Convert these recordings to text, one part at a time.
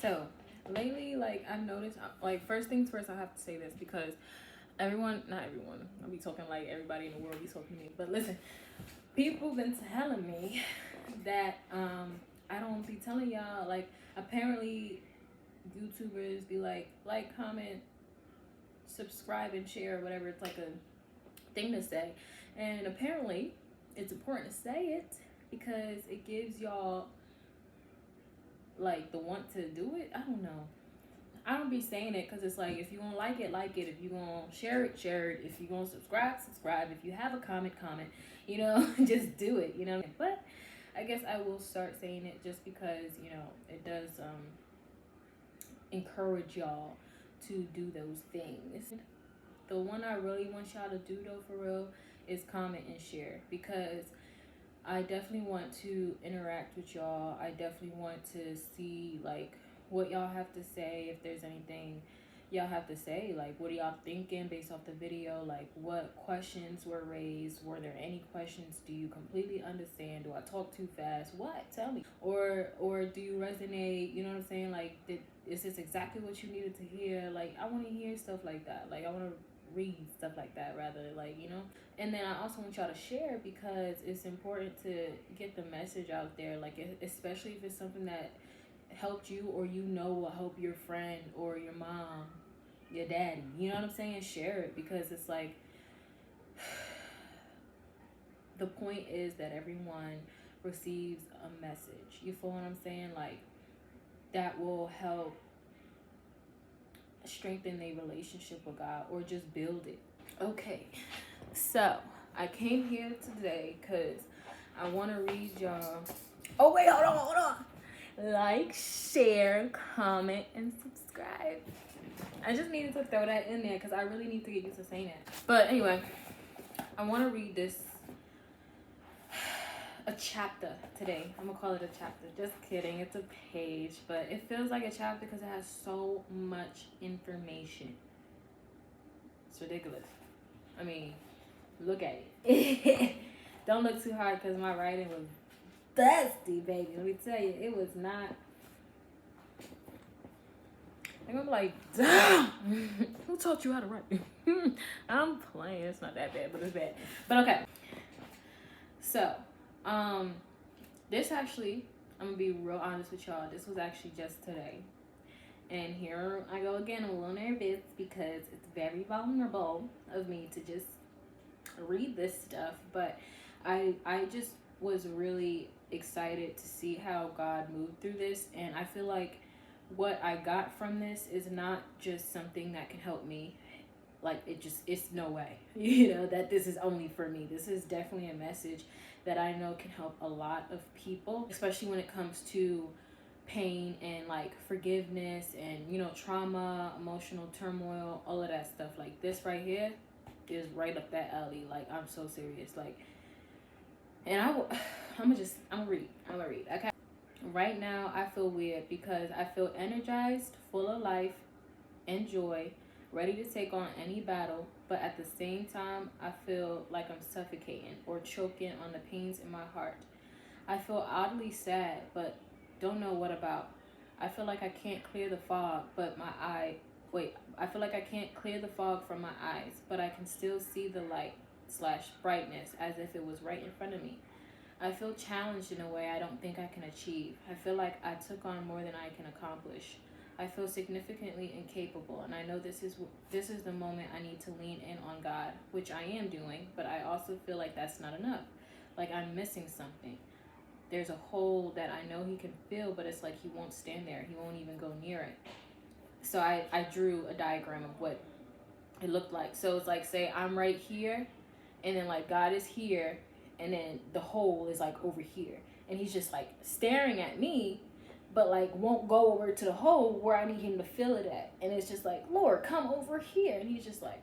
So lately, like, I've noticed, like, first things first, I have to say this because not everyone, I'll be talking like everybody in the world be talking to me, but listen, people been telling me that I don't be telling y'all, like, apparently YouTubers be like, comment, subscribe, and share, or whatever. It's like a thing to say, and apparently it's important to say it because it gives y'all like the want to do it. I don't know. I don't be saying it because it's like, if you gonna like it, like it. If you gonna share it, share it. If you gonna subscribe, subscribe. If you have a comment, comment. You know, just do it. You know. But I guess I will start saying it just because, you know, it does encourage y'all to do those things. The one I really want y'all to do though, for real, is comment and share, because I definitely want to interact with y'all. I definitely want to see like what y'all have to say. If there's anything y'all have to say, like, what are y'all thinking based off the video? Like, what questions were raised? Were there any questions? Do you completely understand? Do I talk too fast? What? Tell me. Or do you resonate? You know what I'm saying? Like, is this exactly what you needed to hear? Like, I want to hear stuff like that. Like, I want to read stuff like that, rather, like, you know. And then I also want y'all to share, because it's important to get the message out there, like, especially if it's something that helped you, or you know will help your friend or your mom, your daddy, you know what I'm saying? Share it, because it's like, the point is that everyone receives a message, you feel what I'm saying? Like, that will help strengthen their relationship with God, or just build it. Okay, so I came here today because I want to read y'all. Oh wait, hold on. Like, share, comment, and subscribe. I just needed to throw that in there because I really need to get used to saying it. But anyway, I want to read this, a chapter today. I'm gonna call it a chapter. Just kidding, it's a page, but it feels like a chapter because it has so much information. It's ridiculous. I mean, look at it. Don't look too hard because my writing was dusty, baby. Let me tell you, it was not. I'm like, damn, who taught you how to write? I'm playing. It's not that bad, but it's bad. But okay. So, this actually, I'm gonna be real honest with y'all. This was actually just today. And here I go again. I'm a little nervous because it's very vulnerable of me to just read this stuff. But I just was really excited to see how God moved through this. And I feel like what I got from this is not just something that can help me. Like, it's no way, you know, that this is only for me. This is definitely a message that I know can help a lot of people, especially when it comes to pain and like forgiveness and, you know, trauma, emotional turmoil, all of that stuff. Like, this right here is right up that alley. Like, I'm so serious. Like, and I'm gonna read, okay? Right now I feel weird because I feel energized, full of life and joy, ready to take on any battle, but at the same time I feel like I'm suffocating or choking on the pains in my heart. I feel oddly sad, but don't know what about. I feel like I can't clear the fog, but I feel like I can't clear the fog from my eyes, but I can still see the light / brightness as if it was right in front of me. I feel challenged in a way I don't think I can achieve. I feel like I took on more than I can accomplish. I feel significantly incapable, and I know this is the moment I need to lean in on God, which I am doing, but I also feel like that's not enough. Like, I'm missing something. There's a hole that I know he can fill, but it's like he won't stand there. He won't even go near it. So I drew a diagram of what it looked like. So it's like, say I'm right here, and then like God is here, and then the hole is like over here, and he's just like staring at me, but like won't go over to the hole where I need him to fill it at. And it's just like, Lord, come over here. And he's just like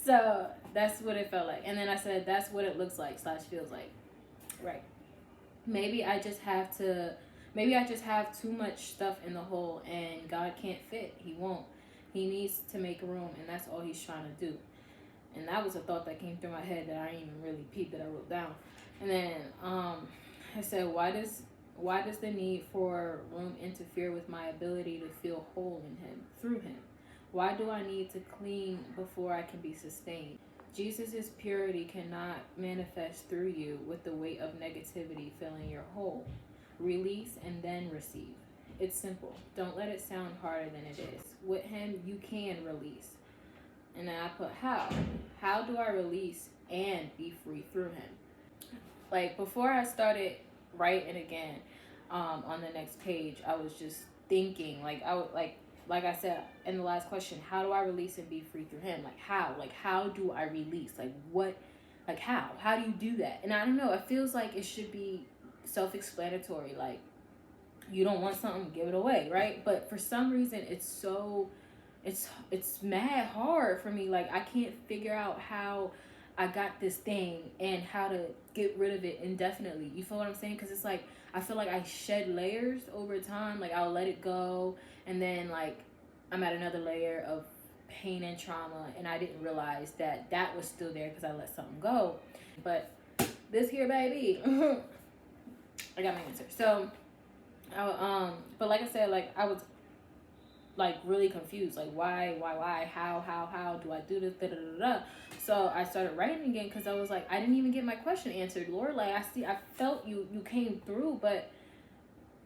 so that's what it felt like. And then I said, that's what it looks like / feels like. Right. Maybe I just have too much stuff in the hole, and God can't fit. He won't. He needs to make room, and that's all he's trying to do. And that was a thought that came through my head that I didn't even really peep, that I wrote down. And then I said, why Why does the need for room interfere with my ability to feel whole in him, through him? Why do I need to clean before I can be sustained? Jesus' purity cannot manifest through you with the weight of negativity filling your hole. Release and then receive. It's simple. Don't let it sound harder than it is. With him, you can release. And then I put how. How do I release and be free through him? Like, before I started writing again, on the next page, I was just thinking, like, I would, like I said in the last question, how do I release and be free through him? Like, how do I release? Like, what, like, how do you do that? And I don't know, it feels like it should be self-explanatory. Like, you don't want something, give it away, right? But for some reason, it's mad hard for me. Like, I can't figure out how I got this thing and how to get rid of it indefinitely. You feel what I'm saying? Because it's like, I feel like I shed layers over time. Like, I'll let it go, and then, like, I'm at another layer of pain and trauma, and I didn't realize that that was still there because I let something go. But this here, baby, I got my answer. So, but like I said, like, I was, like, really confused. Like, why, how do I do this, da da da da. So I started writing again because I was like, I didn't even get my question answered, Lord. Like, I felt you came through, but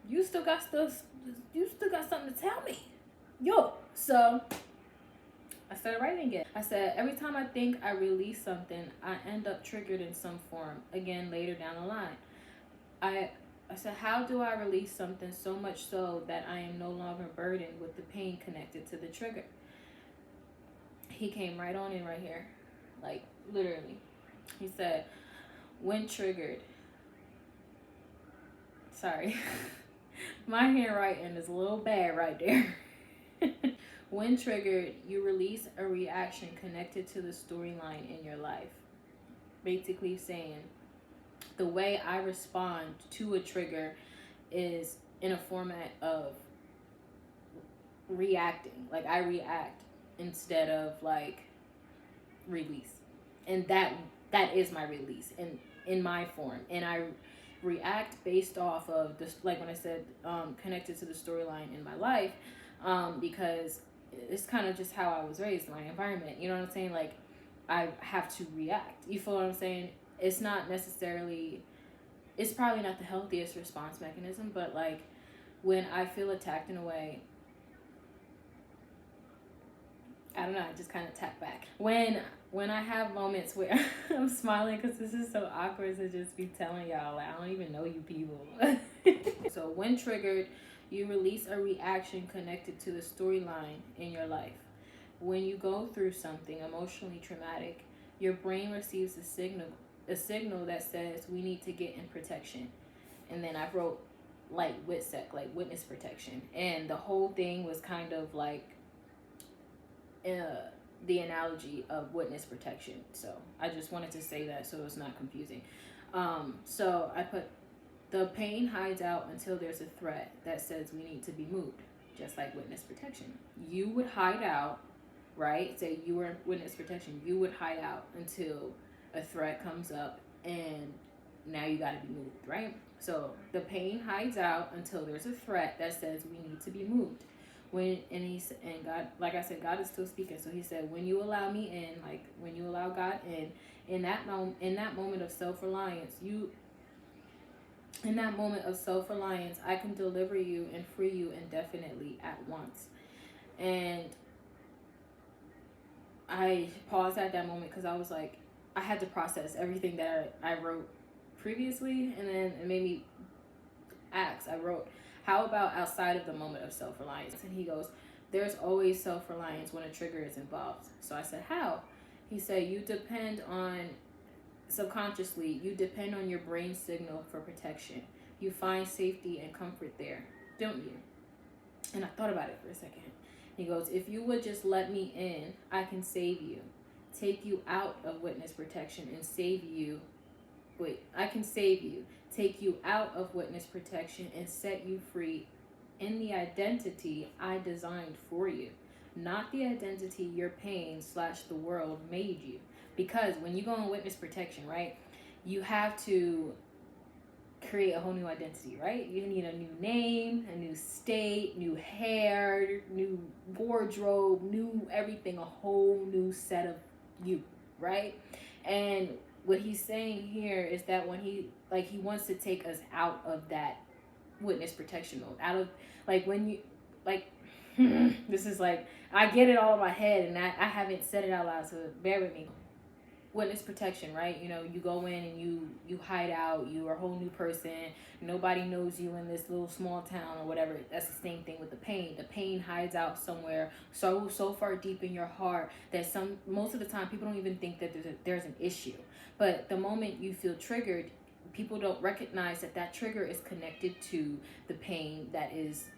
you still got stuff, you still got something to tell me, yo. So I started writing again. I said, every time I think I release something, I end up triggered in some form again later down the line. I said, how do I release something so much so that I am no longer burdened with the pain connected to the trigger? He came right on in right here. Like, literally. He said, when triggered. Sorry. My handwriting is a little bad right there. When triggered, you release a reaction connected to the storyline in your life. Basically saying, the way I respond to a trigger is in a format of reacting. Like, I react instead of, like, release. And that is my release in my form. And I react based off of this, like when I said, connected to the storyline in my life, because it's kind of just how I was raised, my environment. You know what I'm saying? Like, I have to react. You feel what I'm saying? It's not necessarily, it's probably not the healthiest response mechanism, but, like, when I feel attacked in a way, I don't know, I just kind of tap back. When I have moments where I'm smiling because this is so awkward to just be telling y'all, like, I don't even know you people. So when triggered, you release a reaction connected to the storyline in your life. When you go through something emotionally traumatic, your brain receives a signal that says we need to get in protection. And then I wrote, like, WITSEC, like witness protection. And the whole thing was kind of like the analogy of witness protection. So I just wanted to say that so it's not confusing. So I put, the pain hides out until there's a threat that says we need to be moved, just like witness protection. You would hide out, right? Say you were in witness protection. You would hide out until a threat comes up and now you got to be moved, right? So the pain hides out until there's a threat that says we need to be moved. And God, like I said, God is still speaking. So he said, when you allow me in, like when you allow God in that moment of self-reliance, I can deliver you and free you indefinitely at once. And I paused at that moment because I was like, I had to process everything that I wrote previously, and then it made me ask. I wrote, how about outside of the moment of self-reliance? And he goes, there's always self-reliance when a trigger is involved. So I said, how? He said, subconsciously, you depend on your brain signal for protection. You find safety and comfort there, don't you? And I thought about it for a second. He goes, if you would just let me in, I can save you. Take you out of witness protection and save you. I can save you. Take you out of witness protection and set you free in the identity I designed for you, not the identity your pain / the world made you. Because when you go in witness protection, right, you have to create a whole new identity, right? You need a new name, a new state, new hair, new wardrobe, new everything, a whole new set of you, right? And what he's saying here is that when he wants to take us out of that witness protection mode, out of like when you like this is like I get it all in my head and I haven't said it out loud, so bear with me. Witness protection, right? You know, you go in and you hide out, you are a whole new person, nobody knows you in this little small town or whatever. That's the same thing with the pain hides out somewhere so far deep in your heart that most of the time people don't even think that there's an issue. But the moment you feel triggered, people don't recognize that trigger is connected to the pain that is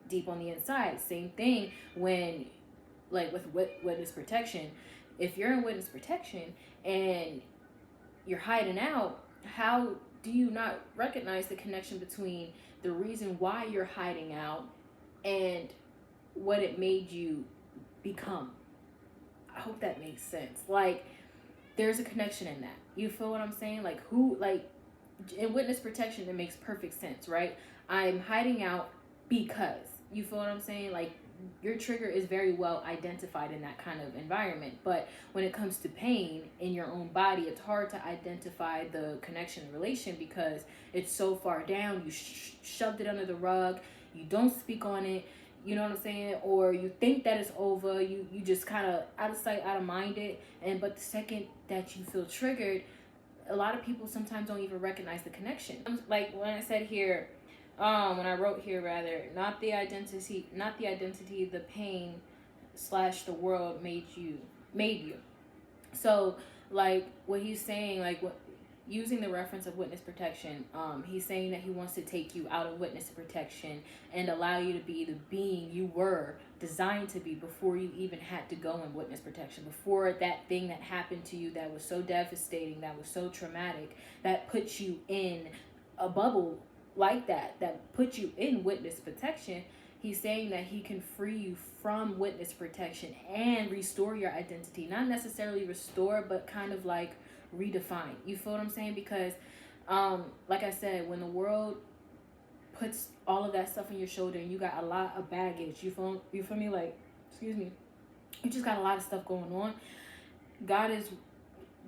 deep on the inside. Same thing when like with witness protection. If you're in witness protection and you're hiding out, how do you not recognize the connection between the reason why you're hiding out and what it made you become? I hope that makes sense. Like, there's a connection in that. You feel what I'm saying? Like, in witness protection, it makes perfect sense, right? I'm hiding out because, you feel what I'm saying? Like, your trigger is very well identified in that kind of environment. But when it comes to pain in your own body, it's hard to identify the connection relation because it's so far down. You shoved it under the rug. You don't speak on it. You know what I'm saying? Or you think that it's over. You just kind of out of sight, out of mind it. But the second that you feel triggered, a lot of people sometimes don't even recognize the connection. Like when I said here, when I wrote here rather, not the identity, the pain / the world made you. So like what he's saying, like using the reference of witness protection, he's saying that he wants to take you out of witness protection and allow you to be the being you were designed to be before you even had to go in witness protection, before that thing that happened to you that was so devastating, that was so traumatic, that put you in a bubble like that put you in witness protection. He's saying that he can free you from witness protection and restore your identity. Not necessarily restore, but kind of like redefine. You feel what I'm saying? Because like I said, when the world puts all of that stuff on your shoulder and you got a lot of baggage, you feel me? Like, excuse me, you just got a lot of stuff going on. God is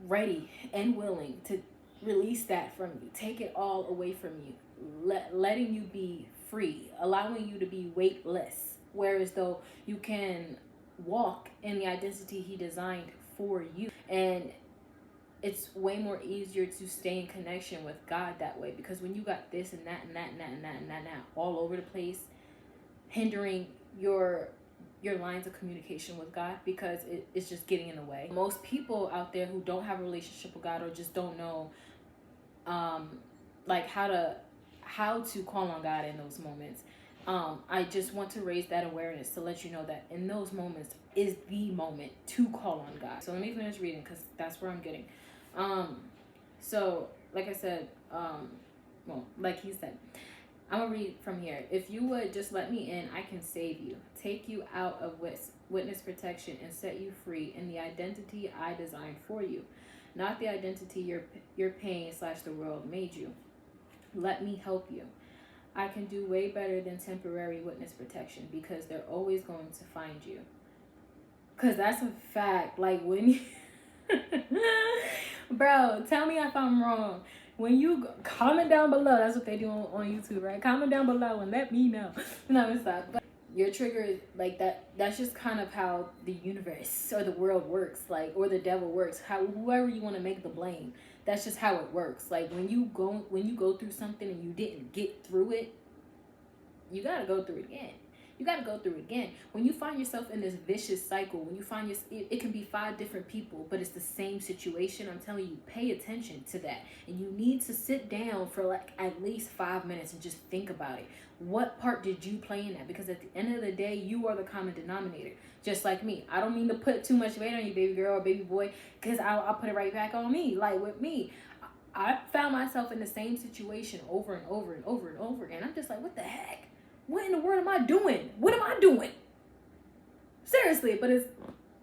ready and willing to release that from you, take it all away from you, letting you be free, allowing you to be weightless, whereas though you can walk in the identity he designed for you. And it's way more easier to stay in connection with God that way, because when you got this and that and that and that and that and that, and that all over the place, hindering your lines of communication with God, because it's just getting in the way. Most people out there who don't have a relationship with God or just don't know like how to call on God in those moments, I just want to raise that awareness to let you know that in those moments is the moment to call on God. So let me finish reading because that's where I'm getting. So like I said, well, like he said, I'm gonna read from here. If you would just let me in, I can save you, take you out of witness protection, and set you free in the identity I designed for you, not the identity your pain / the world made you. Let me help you. I can do way better than temporary witness protection, because they're always going to find you. Because that's a fact. Like when you bro, tell me if I'm wrong. When you comment down below, that's what they do on YouTube, right? Comment down below and let me know. No, it's not. But your trigger is like that. That's just kind of how the universe or the world works, like, or the devil works. Whoever you want to make the blame, that's just how it works. Like when you go through something and you didn't get through it, you gotta go through it again. You got to go through it again. When you find yourself in this vicious cycle, when you find it can be 5 different people, but it's the same situation. I'm telling you, pay attention to that. And you need to sit down for like at least 5 minutes and just think about it. What part did you play in that? Because at the end of the day, you are the common denominator. Just like me. I don't mean to put too much weight on you, baby girl or baby boy, because I'll put it right back on me. Like with me, I found myself in the same situation over and over and over and over again. I'm just like, what the heck? What in the world am I doing? What am I doing? Seriously, but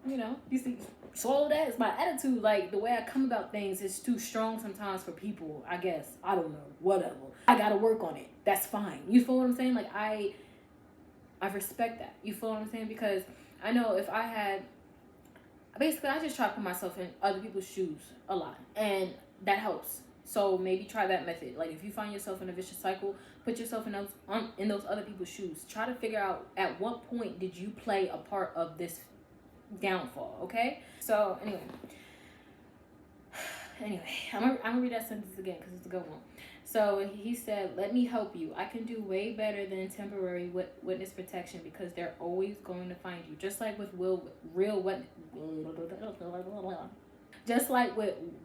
You see, swallow that. It's my attitude. Like, the way I come about things is too strong sometimes for people, I guess. I don't know. Whatever. I gotta work on it. That's fine. You feel what I'm saying? Like, I respect that. You feel what I'm saying? Because I know if I had, basically, I just try to put myself in other people's shoes a lot. And that helps. So maybe try that method. Like, if you find yourself in a vicious cycle, put yourself in those other people's shoes. Try to figure out at what point did you play a part of this downfall, okay? So anyway, I'm gonna read that sentence again because it's a good one. So he said, let me help you. I can do way better than temporary witness protection because they're always going to find you. Just like with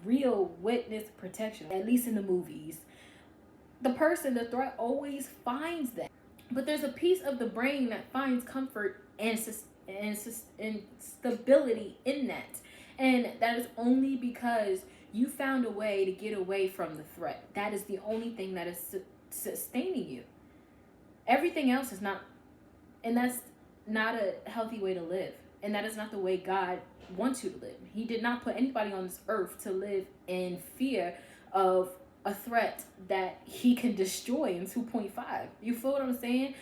real witness protection, at least in the movies, the threat always finds them. But there's a piece of the brain that finds comfort and stability in that. And that is only because you found a way to get away from the threat. That is the only thing that is sustaining you. Everything else is not, and that's not a healthy way to live. And that is not the way God wants you to live. He did not put anybody on this earth to live in fear of a threat that he can destroy in 2.5. You feel what I'm saying?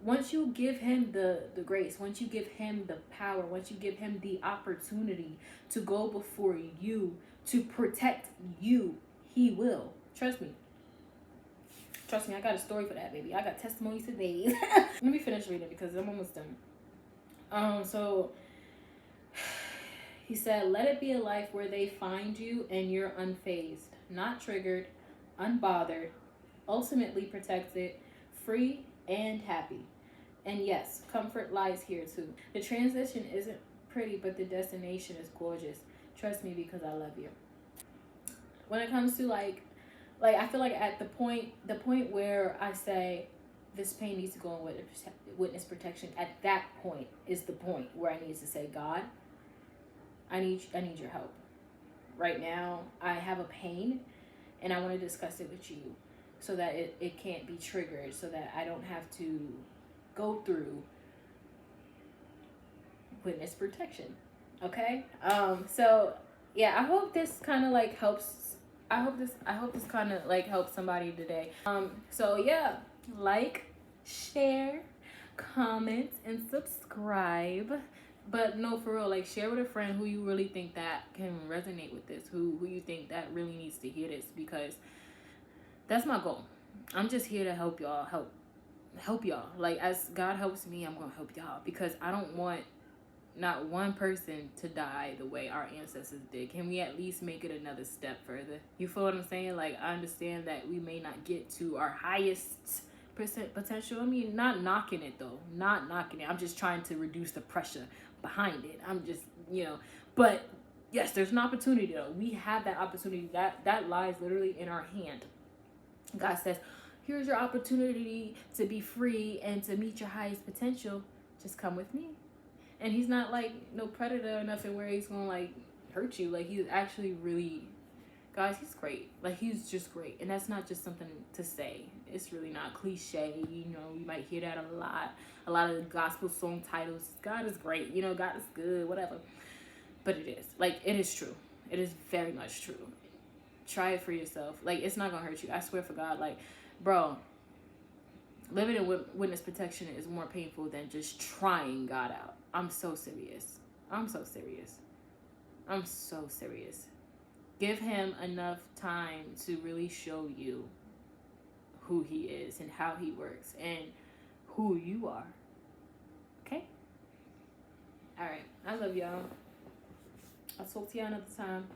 Once you give him the grace, once you give him the power, once you give him the opportunity to go before you, to protect you, he will. Trust me, I got a story for that, baby. I got testimonies today. Let me finish reading because I'm almost done. So he said, let it be a life where they find you and you're unfazed, not triggered, unbothered, ultimately protected, free, and happy. And yes, comfort lies here too. The transition isn't pretty, but the destination is gorgeous. Trust me because I love you. When it comes to like I feel like at the point where I say this pain needs to go in witness protection, at that point is the point where I need to say, God, I need your help. Right now, I have a pain, and I want to discuss it with you so that it can't be triggered, so that I don't have to go through witness protection. Okay? So yeah, I hope this kind of like helps. I hope this kind of like helps somebody today. So yeah, like, share, comment, and subscribe. But no, for real, like, share with a friend who you really think that can resonate with this, who you think that really needs to hear this, because that's my goal. I'm just here to help y'all, help y'all. Like, as God helps me, I'm gonna help y'all, because I don't want not one person to die the way our ancestors did. Can we at least make it another step further? You feel what I'm saying? Like, I understand that we may not get to our highest potential. I mean, not knocking it though, not knocking it. I'm just trying to reduce the pressure behind it. I'm just, but yes, there's an opportunity though. We have that opportunity. That lies literally in our hand. God says, here's your opportunity to be free and to meet your highest potential. Just come with me. And he's not like no predator or nothing where he's gonna like hurt you. Like, he's actually really, guys, he's great. Like, he's just great. And that's not just something to say. It's really not cliche. You might hear that a lot of the gospel song titles. God is great. God is good, whatever. But it is. Like, it is true. It is very much true. Try it for yourself. Like, it's not gonna hurt you. I swear for God. Like, bro, living in witness protection is more painful than just trying God out. I'm so serious. Give him enough time to really show you who he is and how he works and who you are. Okay? All right. I love y'all. I'll talk to y'all another time.